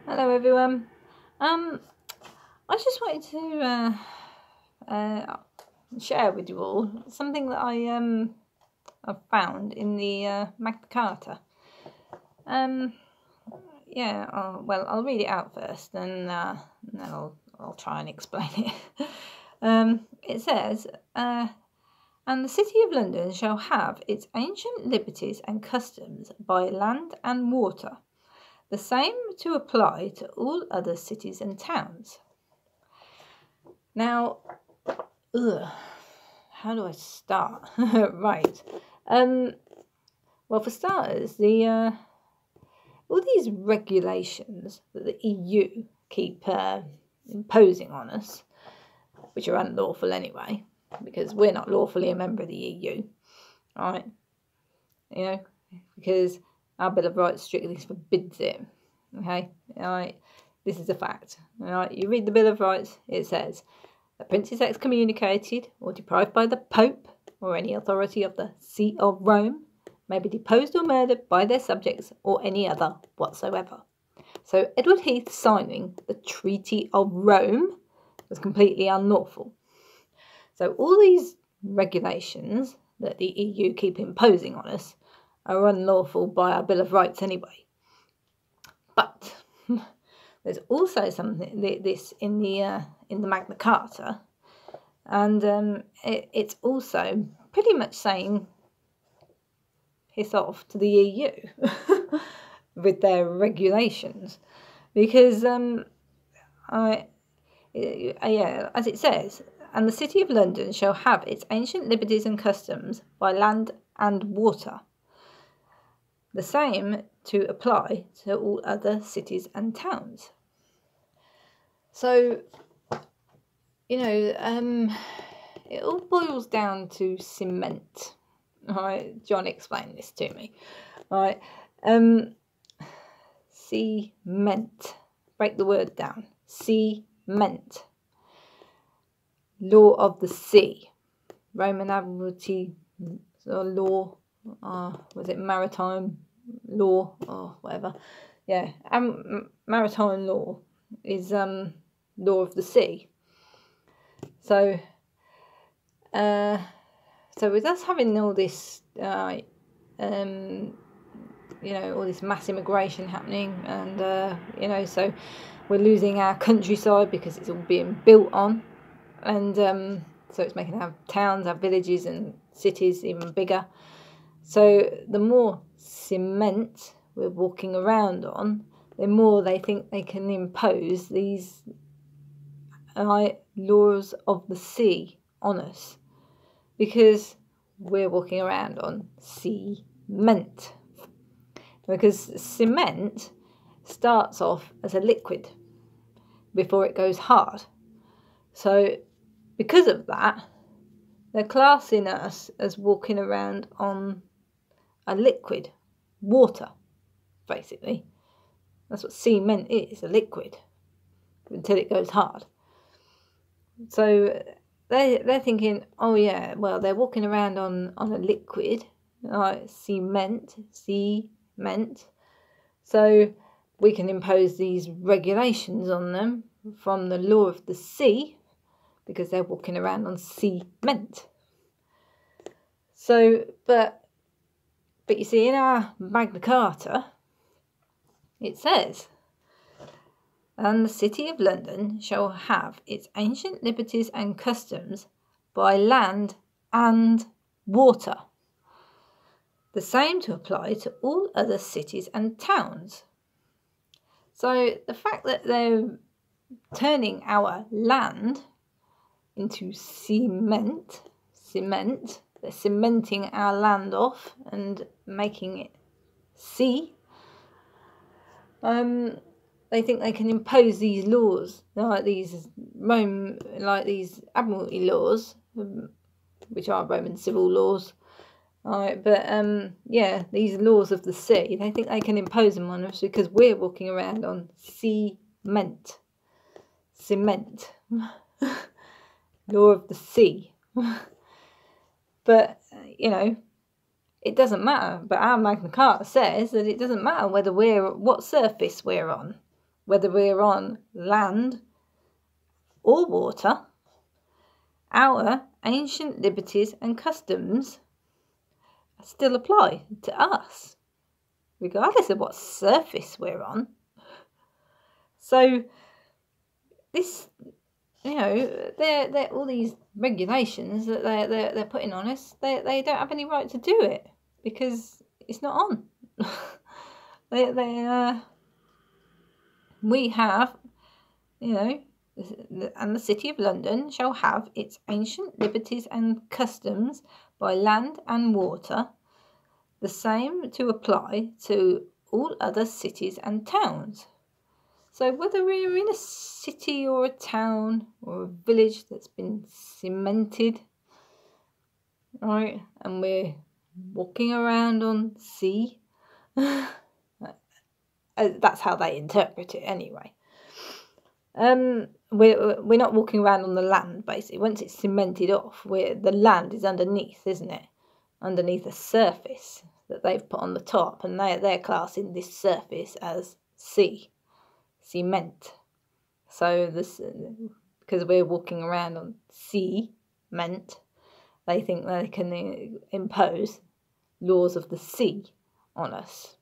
Hello everyone. I just wanted to share with you all something that I found in the Magna Carta. Well, I'll read it out first, and then I'll try and explain it. It says, "And the City of London shall have its ancient liberties and customs by land and water, the same to apply to all other cities and towns." Now, how do I start? Right. Well, for starters, all these regulations that the EU keep imposing on us, which are unlawful anyway, because we're not lawfully a member of the EU, right? You know, because our Bill of Rights strictly forbids it. Okay, all right. This is a fact. All right, you read the Bill of Rights. It says, "The prince is excommunicated or deprived by the Pope or any authority of the See of Rome may be deposed or murdered by their subjects or any other whatsoever." So Edward Heath signing the Treaty of Rome was completely unlawful. So all these regulations that the EU keep imposing on us are unlawful by our Bill of Rights anyway. But there's also something this in the Magna Carta, and it's also pretty much saying piss off to the EU with their regulations, because as it says, "And the City of London shall have its ancient liberties and customs by land and water, the same to apply to all other cities and towns." So, it all boils down to cement. All right, John explained this to me. All right, cement. Break the word down. Cement. Law of the sea. Roman Admiralty law. Was it maritime law or whatever? Yeah, maritime law is law of the sea. So with us having all this, all this mass immigration happening, and so we're losing our countryside because it's all being built on, and so it's making our towns, our villages, and cities even bigger. So the more cement we're walking around on, the more they think they can impose these laws of the sea on us, because we're walking around on cement. Because cement starts off as a liquid before it goes hard. So because of that, they're classing us as walking around on a liquid, water, basically. That's what cement is, a liquid, until it goes hard. So they're thinking, oh yeah, well, they're walking around on a liquid, like cement. So we can impose these regulations on them from the law of the sea, because they're walking around on cement. So, but you see, in our Magna Carta, it says, "And the City of London shall have its ancient liberties and customs by land and water, the same to apply to all other cities and towns." So the fact that they're turning our land into cement, they're cementing our land off and making it sea. They think they can impose these laws, like these Admiralty laws, which are Roman civil laws. Alright, but these laws of the sea, they think they can impose them on us because we're walking around on cement. Law of the sea. But, it doesn't matter. But our Magna Carta says that it doesn't matter what surface we're on. whether we're on land or water, our ancient liberties and customs still apply to us, regardless of what surface we're on. So this, they're all these regulations that they're putting on us. They don't have any right to do it because it's not on. We have, and the City of London shall have its ancient liberties and customs by land and water, the same to apply to all other cities and towns. So whether we're in a city or a town or a village that's been cemented, right, and we're walking around on sea, that's how they interpret it anyway. We're not walking around on the land, basically. Once it's cemented off, the land is underneath, isn't it? Underneath the surface that they've put on the top, and they're classing this surface as sea, cement. So this, because we're walking around on cement, they think they can impose laws of the sea on us.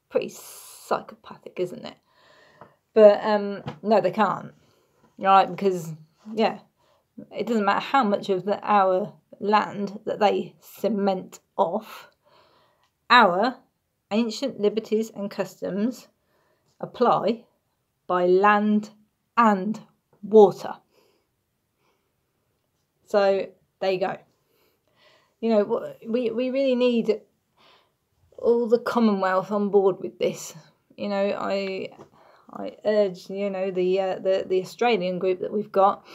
Pretty psychopathic, isn't it? But no, they can't, right? Because it doesn't matter how much of our land that they cement off. Our ancient liberties and customs apply by land and water. So there you go. We really need all the Commonwealth on board with this. I urge the Australian group that we've got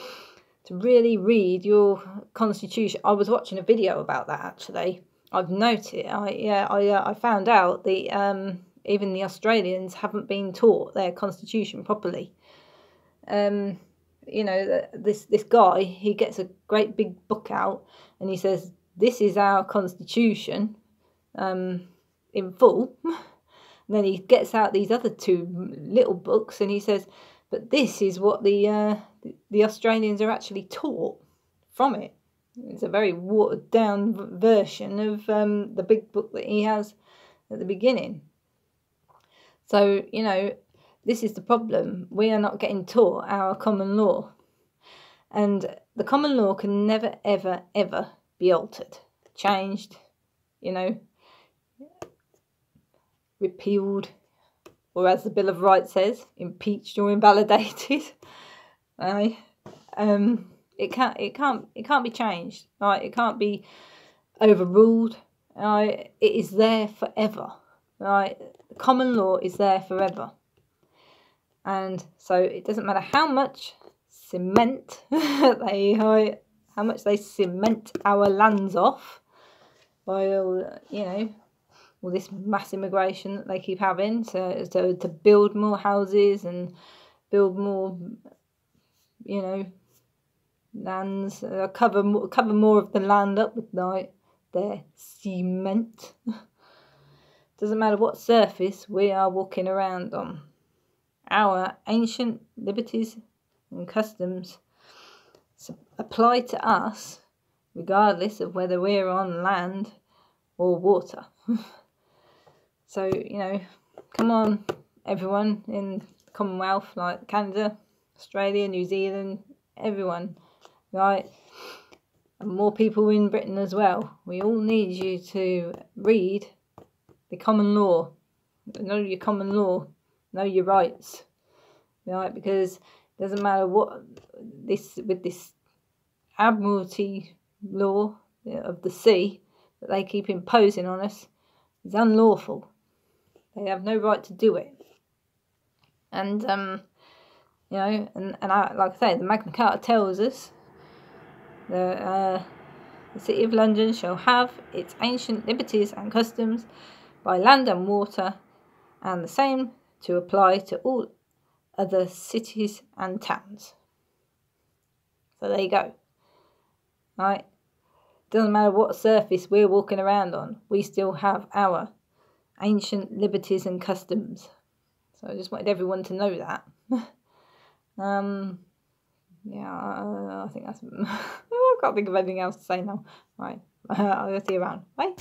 to really read your constitution. I was watching a video about that actually. I've noted. I found out the even the Australians haven't been taught their constitution properly. This guy, he gets a great big book out and he says, "This is our constitution," in full. And then he gets out these other two little books and he says, "But this is what the Australians are actually taught from it." It's a very watered down version of the big book that he has at the beginning. So, this is the problem. We are not getting taught our common law. And the common law can never, ever, ever be altered, changed, repealed, or as the Bill of Rights says, impeached or invalidated. It can't be changed. Right? It can't be overruled. It is there forever. Right? The common law is there forever. And so it doesn't matter how much cement how much they cement our lands off by all this mass immigration that they keep having to build more houses and build more lands, cover more of the land up with their cement. Doesn't matter what surface we are walking around on. Our ancient liberties and customs apply to us regardless of whether we're on land or water. So, come on, everyone in the Commonwealth, like Canada, Australia, New Zealand, everyone, right? And more people in Britain as well. We all need you to read the common law. Know your common law. Know your rights. Right? Because it doesn't matter what this Admiralty law of the sea that they keep imposing on us is unlawful. They have no right to do it. And and like I say, the Magna Carta tells us that the City of London shall have its ancient liberties and customs by land and water, and the same to apply to all other cities and towns. So there you go. Right? Doesn't matter what surface we're walking around on, we still have our ancient liberties and customs. So I just wanted everyone to know that. Yeah, I think that's... I can't think of anything else to say now. Right, I'll see you around. Bye.